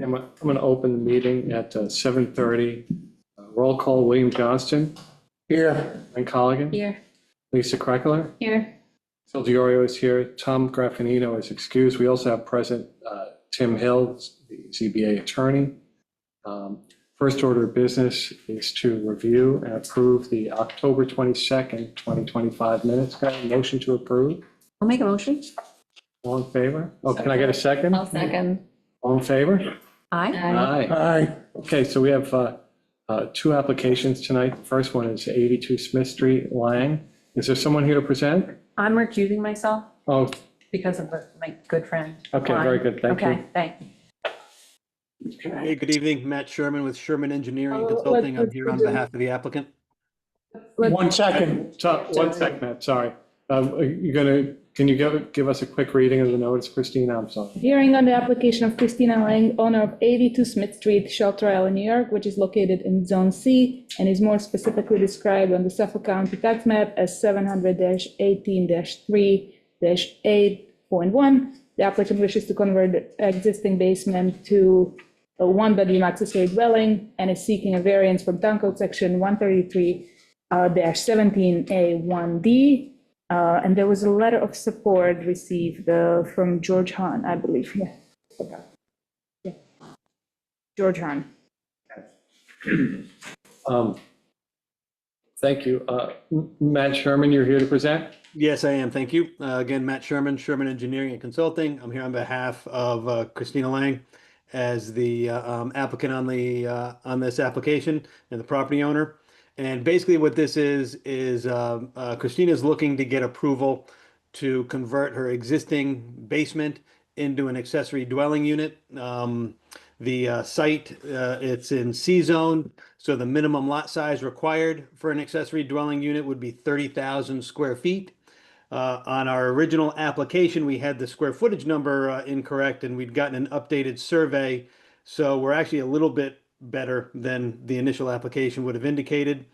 I'm going to open the meeting at 7:30. Roll call, William Johnston. Here. Ann Colligan. Here. Lisa Kreckler. Here. Phil Diorio is here. Tom Graffinino is excused. We also have present Tim Hill, the ZBA attorney. First order of business is to review and approve the October 22nd, 2025 minutes. Got a motion to approve? I'll make a motion. All in favor? Oh, can I get a second? I'll second. All in favor? Aye. Aye. Aye. Okay, so we have two applications tonight. The first one is 82 Smith Street, Lang. Is there someone here to present? I'm recusing myself Oh, because of my good friend. okay, very good, thank you. Okay, thanks. Hey, good evening. Matt Sherman with Sherman Engineering and Oh, Consulting. I'm let's here on do- behalf of the applicant. 1 second. So, one sec, Matt, sorry. Can you give us a quick reading of the notice, Christina? I'm sorry. Hearing on the application of Christina Lang, owner of 82 Smith Street, Shelter Island, New York, which is located in Zone C and is more specifically described on the Suffolk County tax map as 700-18-3-8.1. The applicant wishes to convert the existing basement to a one-bedroom accessory dwelling and is seeking a variance from Town Code Section 133-17A1D. And there was a letter of support received from George Hahn, I believe, yeah. Yeah. George Hahn. Thank you. Matt Sherman, you're here to present? Yes, I am. Thank you. Again, Matt Sherman, Sherman Engineering and Consulting. I'm here on behalf of Christina Lang as the applicant on this application and the property owner. And basically what this is Christina is looking to get approval to convert her existing basement into an accessory dwelling unit. The site, it's in C zone, so the minimum lot size required for an accessory dwelling unit would be 30,000 square feet. On our original application, we had the square footage number incorrect, and we'd gotten an updated survey. So we're actually a little bit better than the initial application would have indicated.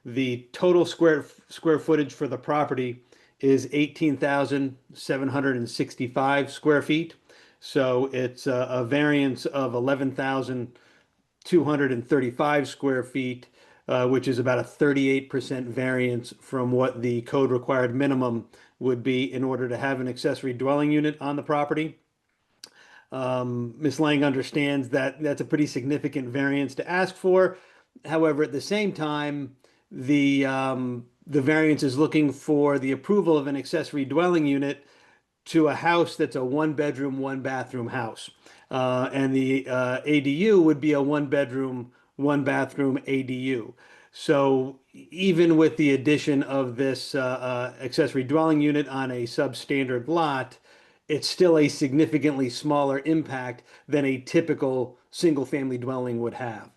The total square footage for the property is 18,765 square feet. So it's a variance of 11,235 square feet, which is about a 38% variance from what the code required minimum would be in order to have an accessory dwelling unit on the property. Ms. Lang understands that that's a pretty significant variance to ask for. However, at the same time, the variance is looking for the approval of an accessory dwelling unit to a house that's a one-bedroom, one-bathroom house. And the ADU would be a one-bedroom, one-bathroom ADU. So even with the addition of this accessory dwelling unit on a substandard lot, it's still a significantly smaller impact than a typical single-family dwelling would have.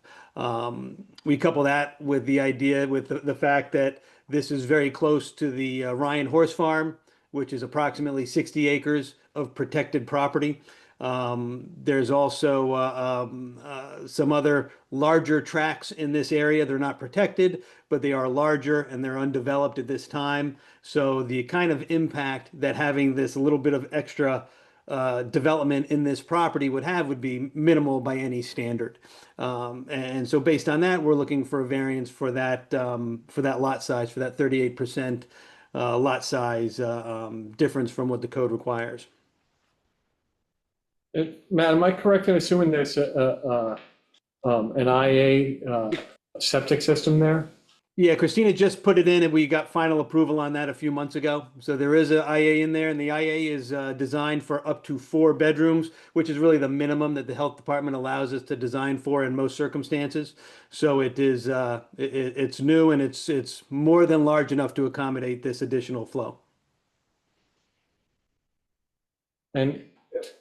We couple that with the idea, with the fact that this is very close to the Ryan Horse Farm, which is approximately 60 acres of protected property. There's also some other larger tracts in this area. They're not protected, but they are larger and they're undeveloped at this time. So the kind of impact that having this little bit of extra development in this property would be minimal by any standard. And so based on that, we're looking for a variance for that lot size, for that 38% lot size difference from what the code requires. Matt, am I correct in assuming there's an IA septic system there? Yeah, Christina just put it in and we got final approval on that a few months ago. So there is an IA in there, and the IA is designed for up to 4 bedrooms, which is really the minimum that the health department allows us to design for in most circumstances. So it is it's new, and it's more than large enough to accommodate this additional flow. And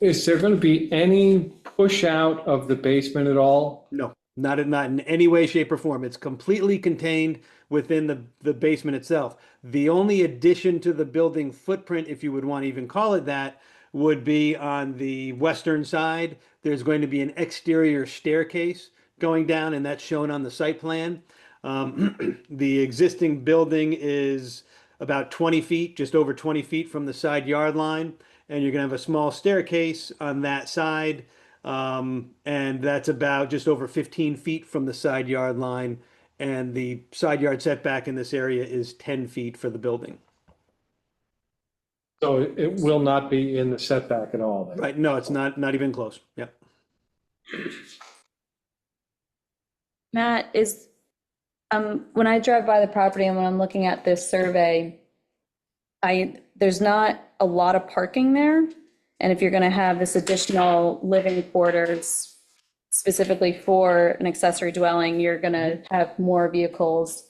is there going to be any push out of the basement at all? No, not in any way, shape, or form. It's completely contained within the basement itself. The only addition to the building footprint, if you would want to even call it that, would be on the western side. There's going to be an exterior staircase going down, and that's shown on the site plan. The existing building is about 20 feet, just over 20 feet from the side yard line. And you're going to have a small staircase on that side And that's about just over 15 feet from the side yard line. And the side yard setback in this area is 10 feet for the building. So it will not be in the setback at all then? Right, no, it's not even close. Yep. Matt, when I drive by the property and when I'm looking at this survey, there's not a lot of parking there. And if you're going to have this additional living quarters specifically for an accessory dwelling, you're going to have more vehicles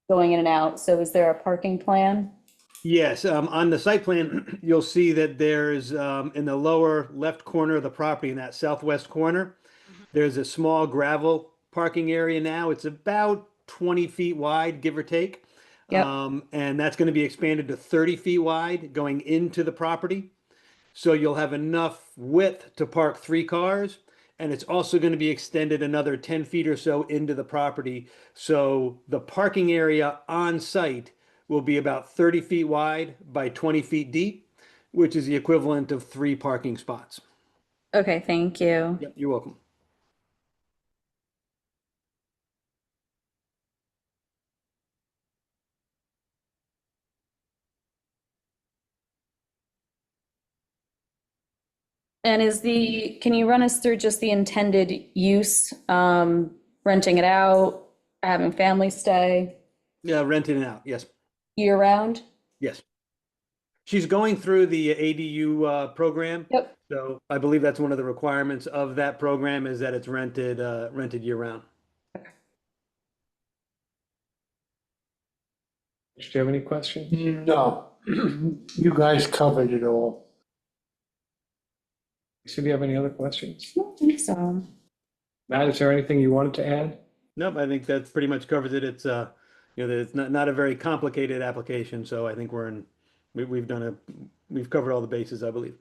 going in and out. So is there a parking plan? Yes, on the site plan, you'll see that there's, in the lower left corner of the property, in that southwest corner, there's a small gravel parking area now. It's about 20 feet wide, give or take. Yep. And that's going to be expanded to 30 feet wide going into the property. So you'll have enough width to park 3 cars. And it's also going to be extended another 10 feet or so into the property. So the parking area on site will be about 30 feet wide by 20 feet deep, which is the equivalent of 3 parking spots. Okay, thank you. Yep, you're welcome. And can you run us through just the intended use, renting it out, having family stay Yeah, renting it out. Yes, year round? yes. She's going through the ADU program. Yep. So I believe that's one of the requirements of that program is that it's rented year round. Do you have any questions? No, you guys covered it all. So do you have any other questions? I don't think so. Matt, is there anything you wanted to add? Nope, I think that pretty much covers it. It's it's not a very complicated application, so I think we've covered all the bases, I believe.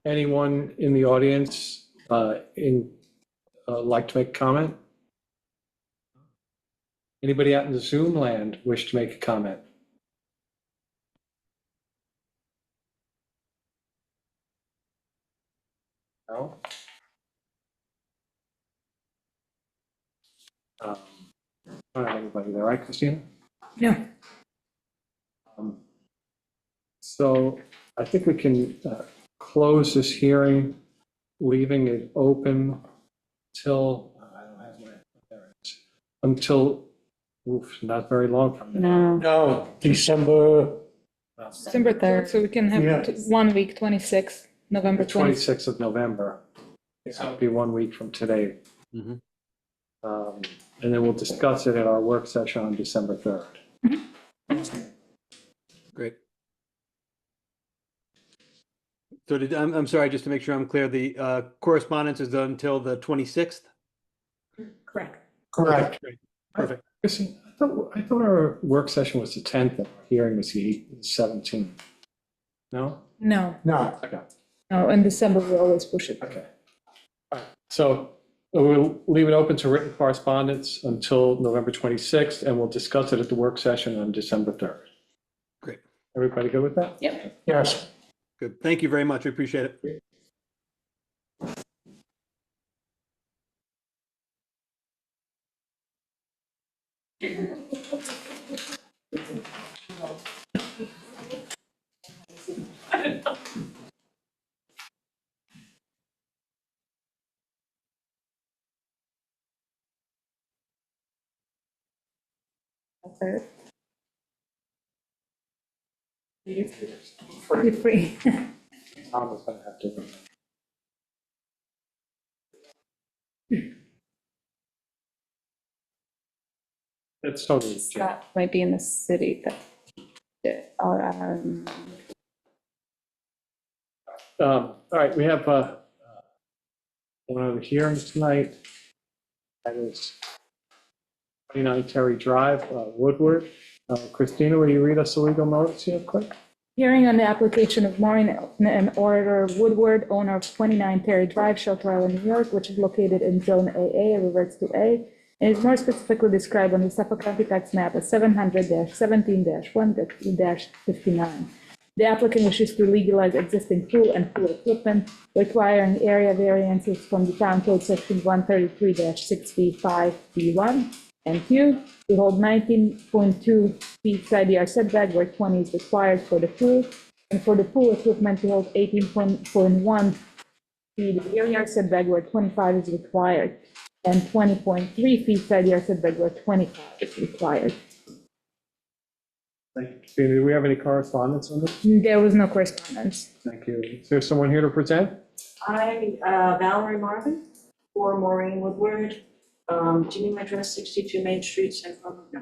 Anyone in the audience like to make a comment? Anybody out in the Zoom land wish to make a comment? No? I don't have anybody there, right, Christina? No. So I think we can close this hearing, leaving it open till, I don't have my, there it is, until, not very long from now. No. No, December, December 3rd, so we can have Yeah. 1 week, 26th, November 20th. 26th of November. So it'll be 1 week from today. Mhm. And then we'll discuss it at our work session on December 3rd. Great. So I'm sorry, just to make sure I'm clear, the correspondence is done until the 26th? Correct. correct. Perfect. Chrissy, I thought our work session was the 10th and our hearing was the 17th. No? No, No, Okay. no, in December we always push it. Okay. All right. So we'll leave it open to written correspondence until November 26th, and we'll discuss it at the work session on December 3rd. Great. Everybody good with that? Yep. yes. Good. Thank you very much. We appreciate it. Third. You're free. Tom is gonna have to. It's totally. Scott might be in the city. All right, we have one other hearing tonight. That is 29 Terry Drive, Woodward. Christina, will you read us the legal notice here quick? Hearing on the application of Maureen and Orator Woodward, owner of 29 Terry Drive, Shelter Island, New York, which is located in Zone AA, it reverts to A, and is more specifically described on the Suffolk County Tax Map as 700-17-1-59. The applicant wishes to legalize existing pool and pool equipment, requiring area variances from the Town Code Section 133-6B5B1 and Q to hold 19.2 feet side yard setback where 20 is required for the pool, and for the pool equipment to hold 18.1 feet rear yard setback where 25 is required, and 20.3 feet side yard setback where 25 is required. Thank you, Christina. Do we have any correspondence on this? There was no correspondence. Thank you. Is there someone here to present? Hi, Valerie Marvin, for Maureen Woodward. Do you need my address, 62 Main Street, San Carlos? No.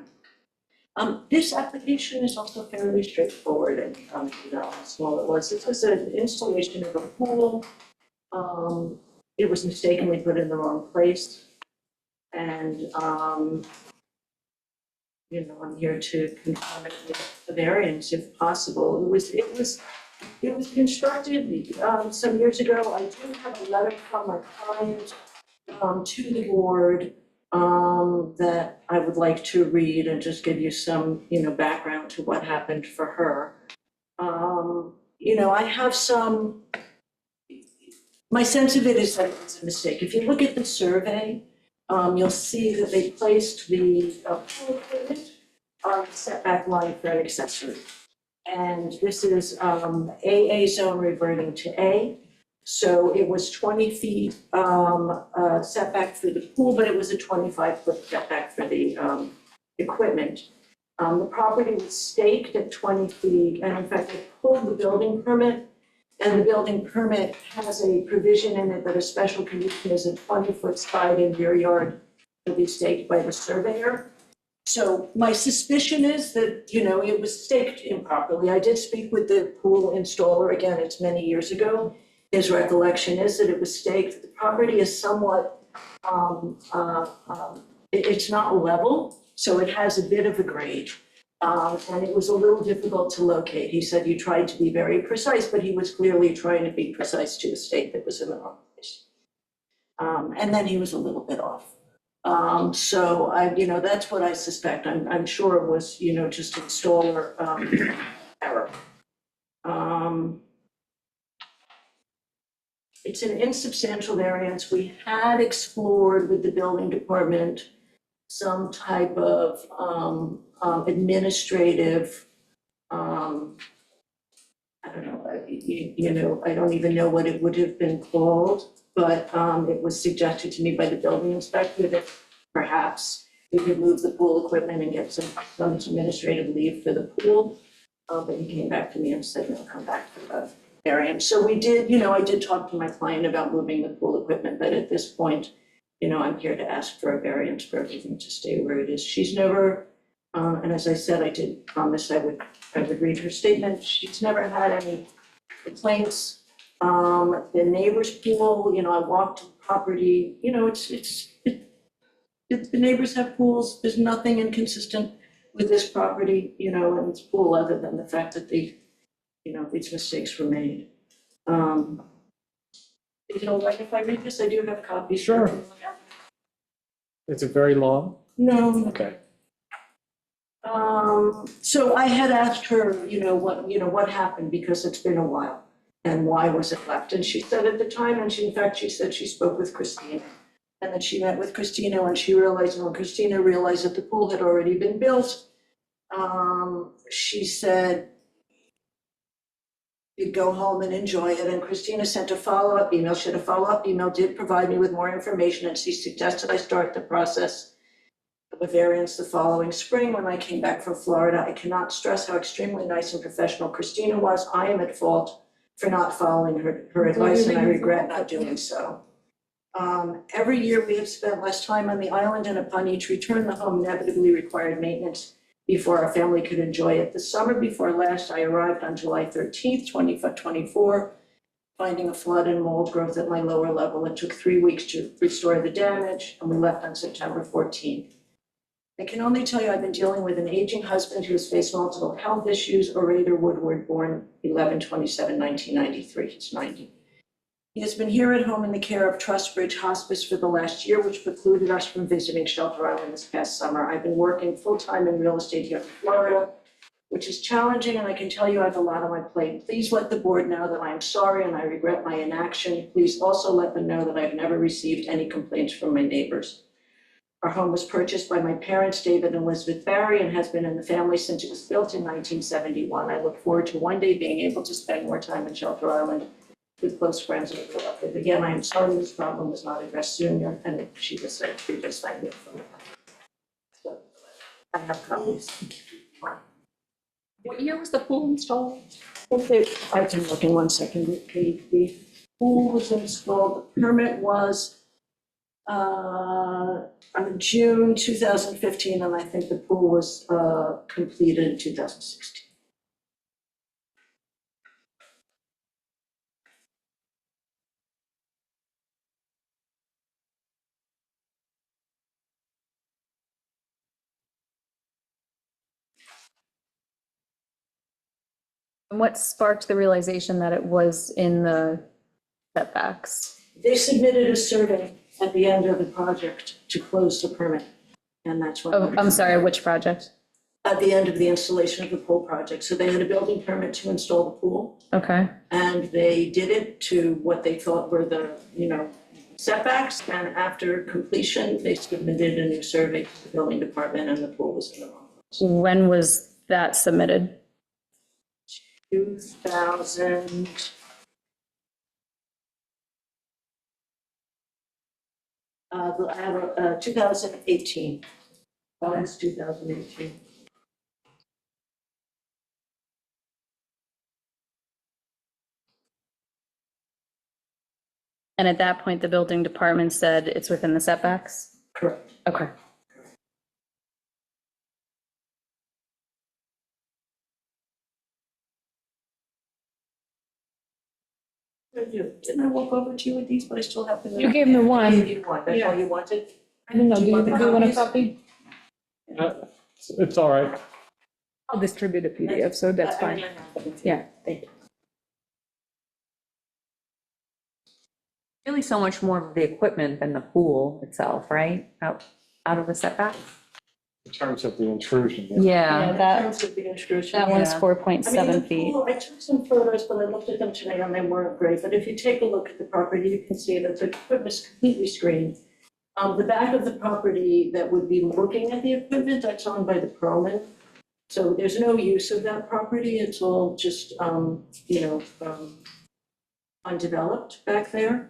This application is also fairly straightforward and, you know, how small it was. This was an installation of a pool. It was mistakenly put in the wrong place. And, you know, I'm here to confirm it with the variance if possible. It was constructed some years ago. I do have a letter from my client to the board that I would like to read and just give you some, you know, background to what happened for her. You know, I have some, my sense of it is that it's a mistake. If you look at the survey, you'll see that they placed the pool equipment on the setback line for an accessory. And this is AA zone reverting to A. So it was 20 feet setback for the pool, but it was a 25-foot setback for the equipment. The property was staked at 20 feet, and in fact, they pulled the building permit, and the building permit has a provision in it that a special condition is a 20-foot side and rear yard to be staked by the surveyor. So my suspicion is that, you know, it was staked improperly. I did speak with the pool installer, again, it's many years ago. His recollection is that it was staked. The property is somewhat, it's not level, so it has a bit of a grade. And it was a little difficult to locate. He said you tried to be very precise, but he was clearly trying to be precise to a stake that was in the wrong place. And then he was a little bit off. So you know, that's what I suspect. I'm sure it was, you know, just installer error. It's an insubstantial variance. We had explored with the building department some type of administrative, I don't know, you know, I don't even know what it would have been called, but it was suggested to me by the building inspector that perhaps we could move the pool equipment and get some administrative leave for the pool. But he came back to me and said, no, come back for the variance. So we did, you know, I did talk to my client about moving the pool equipment, but at this point, you know, I'm here to ask for a variance for everything to stay where it is. She's never, and as I said, I did promise I would read her statement. She's never had any complaints. The neighbor's pool, you know, I walked the property, you know, the neighbors have pools. There's nothing inconsistent with this property, you know, and its pool other than the fact that you know, these mistakes were made. Is it all right if I read this? I do have copies. Sure. Is it very long? No. Okay. So I had asked her, you know, what happened, because it's been a while, and why was it left? And she said at the time, and in fact, she said she spoke with Christina, and that she met with Christina when she realized, when Christina realized that the pool had already been built, she said, you'd go home and enjoy it. And Christina sent a follow-up email. She had a follow-up email, did provide me with more information, and she suggested I start the process of a variance the following spring when I came back from Florida. I cannot stress how extremely nice and professional Christina was. I am at fault for not following her advice, and I regret not doing so. Every year we have spent less time on the island, and upon each return, the home inevitably required maintenance before our family could enjoy it. The summer before last, I arrived on July 13th, 2024, finding a flood and mold growth at my lower level. It took 3 weeks to restore the damage, and we left on September 14th. I can only tell you I've been dealing with an aging husband who has faced multiple health issues. Orator Woodward, born 11/27/1993, he's 90. He has been here at home in the care of Trustbridge Hospice for the last year, which precluded us from visiting Shelter Island this past summer. I've been working full-time in real estate here in Florida. which is challenging, and I can tell you I have a lot on my plate. Please let the board know that I am sorry and I regret my inaction. Please also let them know that I've never received any complaints from my neighbors. Our home was purchased by my parents, David and Elizabeth Barry, and has been in the family since it was built in 1971. I look forward to one day being able to spend more time in Shelter Island with close friends and beloved. Again, I am sorry this problem was not addressed sooner, and she just said, she just thanked me for that. So, I have copies. What year was the pool installed? I can look in 1 second. The pool was installed, the permit was on June 2015, and I think the pool was completed in 2016. And what sparked the realization that it was in the setbacks? They submitted a survey at the end of the project to close the permit, and that's what. Oh, I'm sorry, which project? At the end of the installation of the pool project. So they had a building permit to install the pool, Okay, and they did it to what they thought were the, setbacks. And after completion, they submitted a new survey to the building department, and the pool was in the wrong place. when was that submitted? 2000. I have a 2018. That was 2018. And at that point, the building department said it's within the setbacks? Correct. Okay. Didn't I walk over to you with these, but I still have them? You gave me one. I gave you one, that's all you wanted? I don't know, do you want a copies? copy? It's all right. I'll distribute a PDF, so that's I fine. mean, I have them. Yeah, thank you. Really so much more of the equipment than the pool itself, right? Out of the setback? In terms of the intrusion. Yeah, In that, terms of the intrusion. that one's Yeah. 4.7 feet. I took some photos, but I looked at them today and they weren't great. But if you take a look at the property, you can see that the equipment is completely screened. The back of the property that would be looking at the equipment, that's owned by the Perlman. So there's no use of that property. It's all just, undeveloped back there.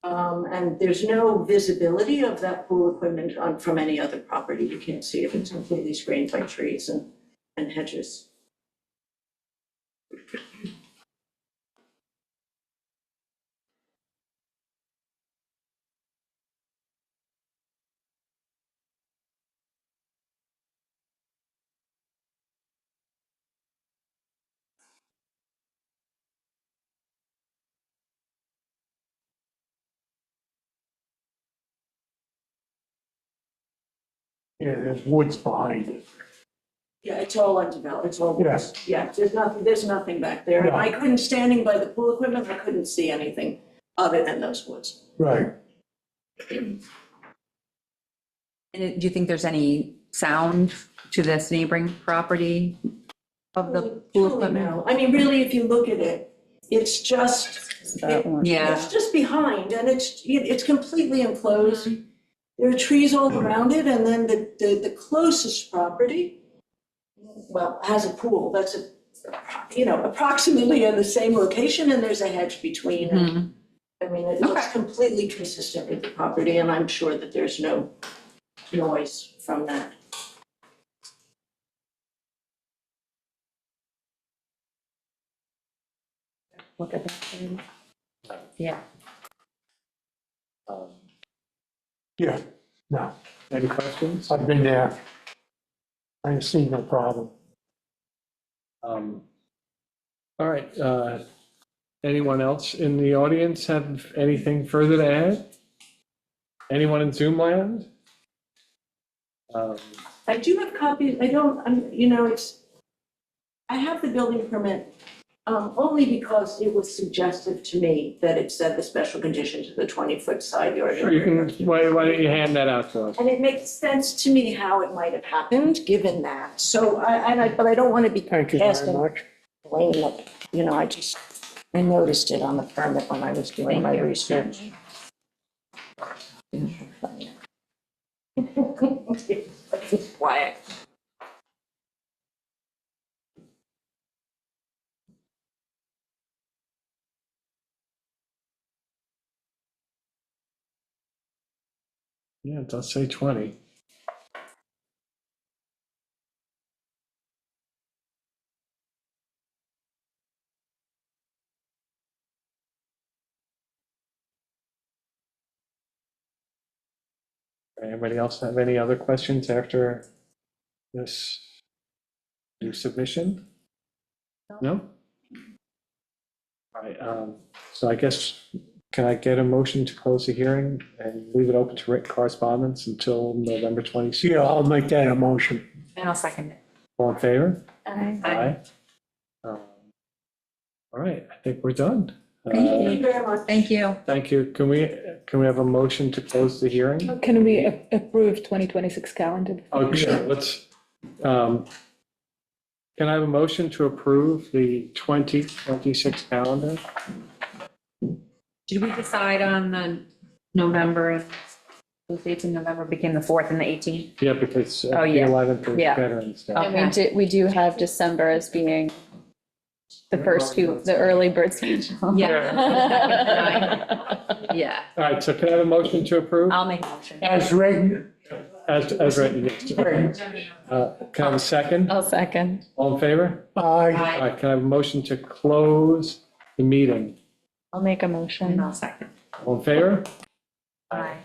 And there's no visibility of that pool equipment from any other property. You can't see it. It's completely screened by trees and hedges. Yeah, there's woods behind it. Yeah, it's all undeveloped, it's all woods. Yeah, there's nothing back there. And I couldn't, standing by the pool equipment, I couldn't see anything other than those woods. Right. And do you think there's any sound to this neighboring property of the pool Truly equipment? no. I mean, really, if you look at it, it's just, That one. Yeah, it's just behind, and it's completely enclosed. There are trees all around it, and then the closest property, well, has a pool that's approximately in the same location, and there's a hedge between. And, I mean, it looks Okay. completely consistent with the property, and I'm sure that there's no noise from that. look at that. Yeah. Yeah, no, Any questions? I've been there. I ain't seen no problem. All right, anyone else in the audience have anything further to add? Anyone in Zoom land? I do have copies, I have the building permit only because it was suggestive to me that it said the special conditions of the 20-foot side yard. Sure, you can, why don't you hand that out to us? And it makes sense to me how it might have happened, given that. So, but I don't want to be Thank you very casting much. blame, I noticed it on the permit when I was doing my research. Quiet. Yeah, it does say 20. Anybody else have any other questions after this new submission? No? All right, so I guess, can I get a motion to close the hearing and leave it open to written correspondence until November 26th? Yeah, I'll make that a motion. And I'll second it. All in favor? Aye. All right, I think we're done. Thank you very much. Thank you. Thank you. Can we have a motion to close the hearing? Can we approve 2026 calendar? Oh, sure, let's, can I have a motion to approve the 2026 calendar? Did we decide on the November, those dates in November became the 4th and the 18th? Yeah, because the Oh, yeah. 11th is Yeah. Veterans Day. And we do have December as being the first two, the early bird schedule. Yeah. Yeah, All right, so can I have a motion to approve? I'll make a motion. As written, As written, yes. Can I have a second? I'll second. All in favor? aye. All right, can I have a motion to close the meeting? I'll make a And motion. I'll second. All in favor? Aye.